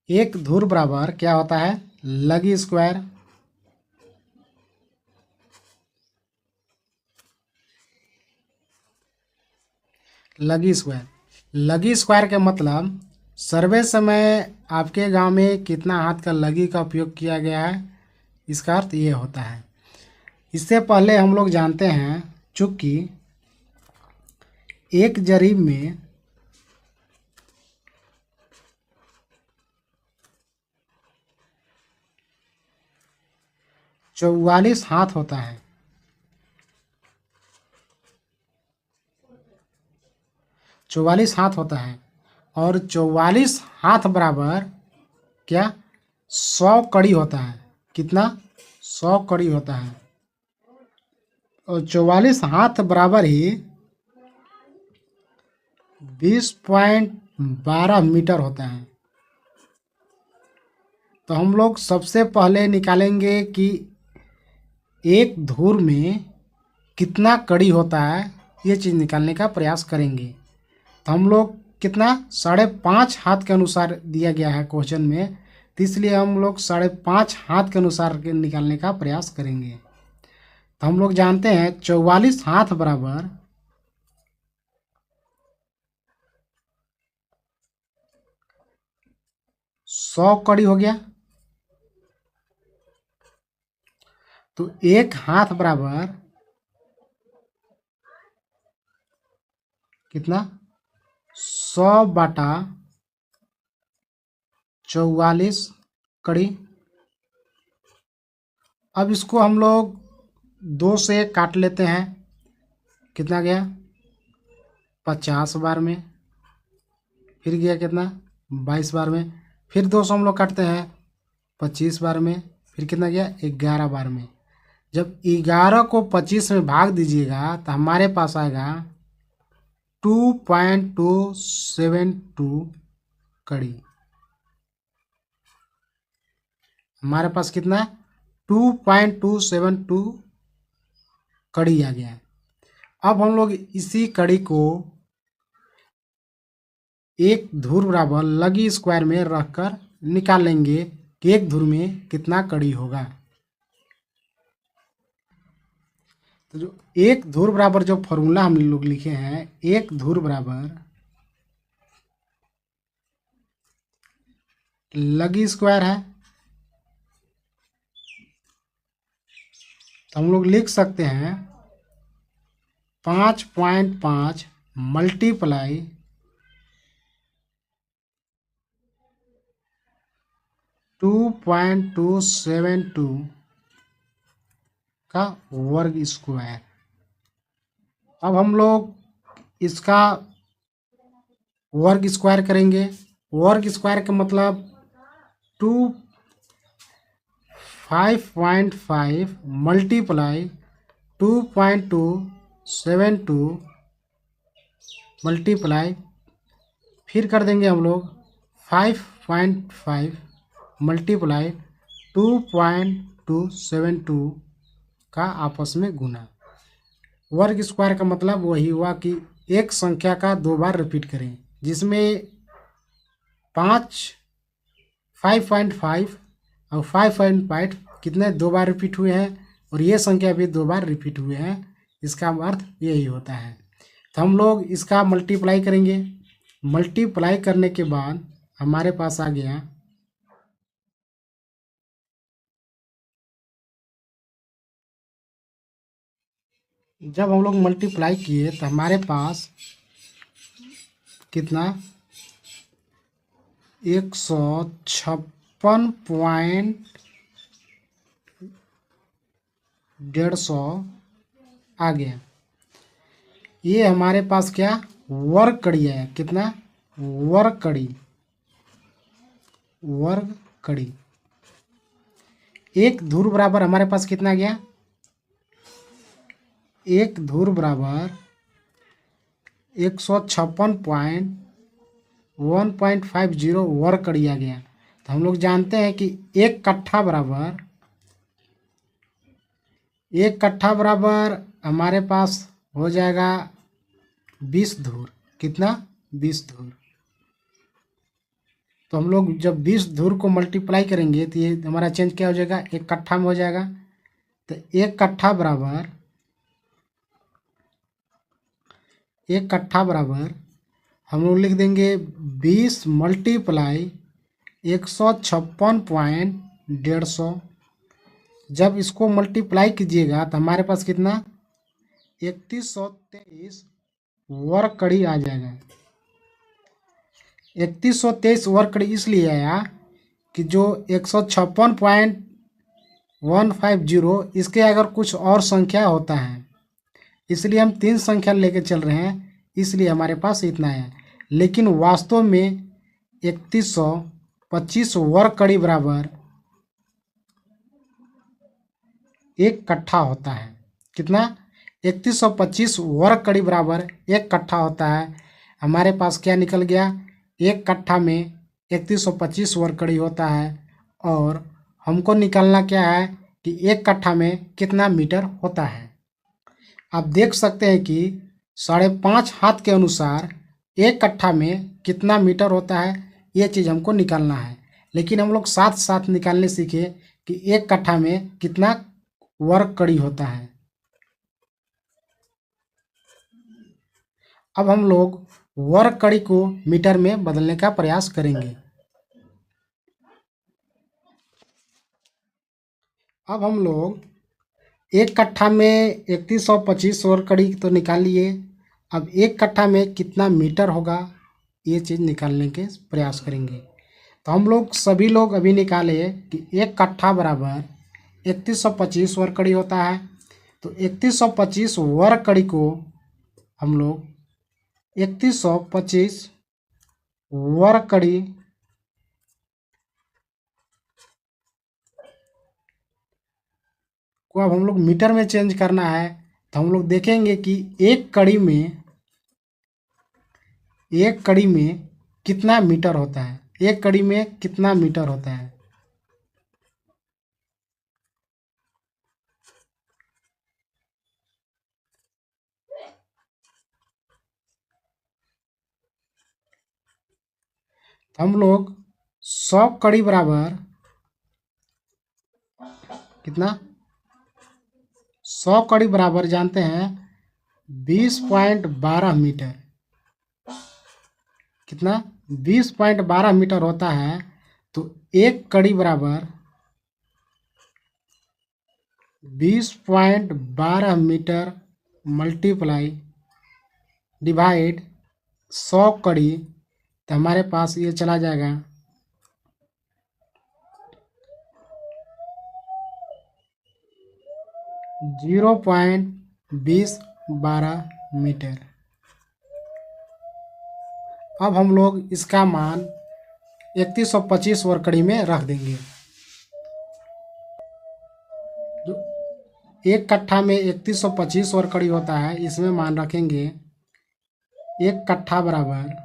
एक धुर बराबर क्या होता है, लगी स्क्वायर। लगी स्क्वायर, लगी स्क्वायर के मतलब सर्वे समय आपके गांव में कितना हाथ का लगी का उपयोग किया गया है, इसका अर्थ ये होता है। इससे पहले हम लोग जानते हैं, चूंकि एक जरीब में 44 हाथ होता है। 44 हाथ होता है और 44 हाथ बराबर क्या, 100 कड़ी होता है। कितना, 100 कड़ी होता है। और 44 हाथ बराबर ही 20.12 मीटर होता है। तो हम लोग सबसे पहले निकालेंगे कि एक धुर में कितना कड़ी होता है, ये चीज़ निकालने का प्रयास करेंगे। तो हम लोग कितना, 5.5 हाथ के अनुसार दिया गया है क्वेश्चन में, तो इसलिए हम लोग 5.5 हाथ के अनुसार के निकालने का प्रयास करेंगे। तो हम लोग जानते हैं 44 हाथ बराबर 100 कड़ी हो गया। तो एक हाथ बराबर कितना, 100/44 कड़ी। अब इसको हम लोग 2 से काट लेते हैं। कितना गया, 50 बार में। फिर गया कितना, 22 बार में। फिर 2 से हम लोग काटते हैं 25 बार में। फिर कितना गया, 11 बार में। जब 11 को 25 में भाग दीजिएगा तो हमारे पास आएगा 2.272 कड़ी। हमारे पास कितना है, 2.272 कड़ी आ गया है। अब हम लोग इसी कड़ी को एक धुर बराबर लगी स्क्वायर में रखकर निकाल लेंगे कि एक धुर में कितना कड़ी होगा। तो जो एक धुर बराबर जो फॉर्मूला हम लोग लिखे हैं, एक धुर बराबर लगी स्क्वायर है। तो हम लोग लिख सकते हैं 5.5 मल्टीप्लाई 2.272 का वर्ग स्क्वायर। अब हम लोग इसका वर्ग स्क्वायर करेंगे। वर्ग स्क्वायर का मतलब 5.5 मल्टीप्लाई 2.272 मल्टीप्लाई, फिर कर देंगे हम लोग 5.5 मल्टीप्लाई 2.272 का आपस में गुना। वर्ग स्क्वायर का मतलब वही हुआ कि एक संख्या का 2 बार रिपीट करें, जिसमें 5.5 और 5.5 कितने 2 बार रिपीट हुए हैं, और ये संख्या भी 2 बार रिपीट हुए हैं। इसका अर्थ यही होता है। तो हम लोग इसका मल्टीप्लाई करेंगे। मल्टीप्लाई करने के बाद हमारे पास आ गया, जब हम लोग मल्टीप्लाई किए तो हमारे पास कितना, 156.150 आ गया। ये हमारे पास क्या, वर्ग कड़ी है। कितना, वर्ग कड़ी, वर्ग कड़ी। एक धुर बराबर हमारे पास कितना गया, एक धुर बराबर 156.150 वर्ग कड़ी आ गया। तो हम लोग जानते हैं कि एक कट्ठा बराबर हमारे पास हो जाएगा 20 धुर। कितना, 20 धुर। तो हम लोग जब 20 धूर को मल्टीप्लाई करेंगे तो ये हमारा चेंज क्या हो जाएगा, एक कट्ठा में हो जाएगा। तो एक कट्ठा बराबर हम लोग लिख देंगे 20 मल्टीप्लाई 156.150। जब इसको मल्टीप्लाई कीजिएगा तो हमारे पास कितना 3123 वर्ग कड़ी आ जाएगा। 3123 वर्ग कड़ी इसलिए आया कि जो 156.150 इसके अगर कुछ और संख्या होता है, इसलिए हम 3 संख्या लेके चल रहे हैं, इसलिए हमारे पास इतना है। लेकिन वास्तव में 3125 वर्ग कड़ी बराबर एक कट्ठा होता है। कितना 3125 वर्ग कड़ी बराबर एक कट्ठा होता है। हमारे पास क्या निकल गया, एक कट्ठा में 3125 वर्ग कड़ी होता है। और हमको निकालना क्या है कि एक कट्ठा में कितना मीटर होता है। आप देख सकते हैं कि 5.5 हाथ के अनुसार एक कट्ठा में कितना मीटर होता है, ये चीज़ हमको निकालना है। लेकिन हम लोग साथ साथ निकालने सीखे कि एक कट्ठा में कितना वर्ग कड़ी होता है। अब हम लोग वर्ग कड़ी को मीटर में बदलने का प्रयास करेंगे। अब हम लोग एक कट्ठा में 3125 वर्ग कड़ी तो निकाल लिए। अब एक कट्ठा में कितना मीटर होगा, ये चीज़ निकालने के प्रयास करेंगे। तो हम लोग सभी लोग अभी निकाले कि एक कट्ठा बराबर 3125 वर्ग कड़ी होता है। तो 3125 वर्ग कड़ी को हम लोग 3125 वर्ग कड़ी को अब हम लोग मीटर में चेंज करना है। तो हम लोग देखेंगे कि एक कड़ी में कितना मीटर होता है, एक कड़ी में कितना मीटर होता है। हम लोग 100 कड़ी बराबर कितना 100 कड़ी बराबर जानते हैं 20.12 मीटर। कितना 20.12 मीटर होता है। तो एक कड़ी बराबर 20.12 मीटर मल्टीप्लाई डिवाइड 100 कड़ी, तो हमारे पास ये चला जाएगा 0.2012 मीटर। अब हम लोग इसका मान 3125 वर्ग कड़ी में रख देंगे। जो एक कट्ठा में 3125 वर्ग कड़ी होता है, इसमें मान रखेंगे एक कट्ठा बराबर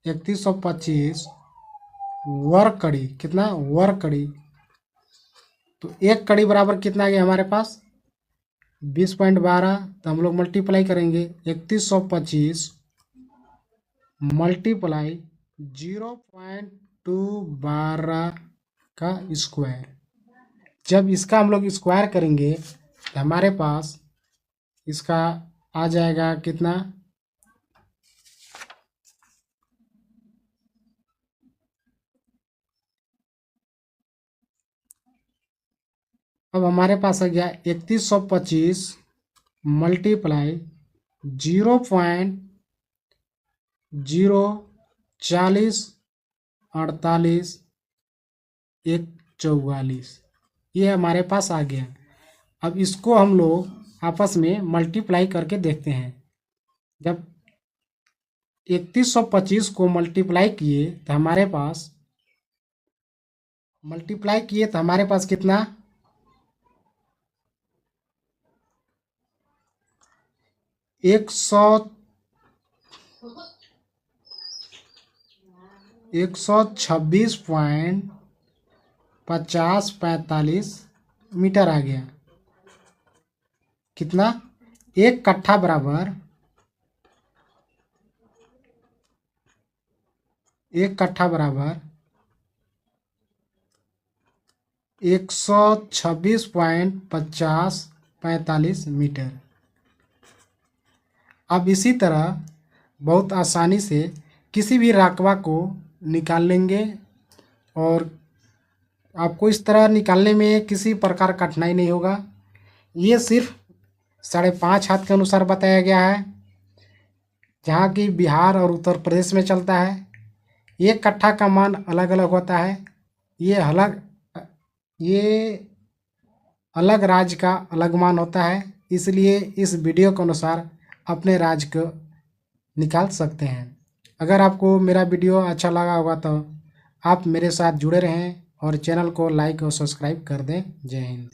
3125 वर्ग कड़ी। कितना वर्ग कड़ी, तो एक कड़ी बराबर कितना आ गया हमारे पास 20.12। तो हम लोग मल्टीप्लाई करेंगे 3125 मल्टीप्लाई 0.212 का स्क्वायर। जब इसका हम लोग स्क्वायर करेंगे तो हमारे पास इसका आ जाएगा कितना, अब हमारे पास आ गया 3125 मल्टीप्लाई 0.04048 144, ये हमारे पास आ गया। अब इसको हम लोग आपस में मल्टीप्लाई करके देखते हैं। जब 3125 को मल्टीप्लाई किए तो हमारे पास कितना 126.5045 मीटर आ गया। कितना एक कट्ठा बराबर 126.5045 मीटर। अब इसी तरह बहुत आसानी से किसी भी रकबा को निकाल लेंगे और आपको इस तरह निकालने में किसी प्रकार कठिनाई नहीं होगा। ये सिर्फ 5.5 हाथ के अनुसार बताया गया है, जहाँ की बिहार और उत्तर प्रदेश में चलता है। एक कट्ठा का मान अलग अलग होता है। ये अलग राज्य का अलग मान होता है, इसलिए इस वीडियो के अनुसार अपने राज्य को निकाल सकते हैं। अगर आपको मेरा वीडियो अच्छा लगा होगा तो आप मेरे साथ जुड़े रहें और चैनल को लाइक और सब्सक्राइब कर दें। जय हिंद।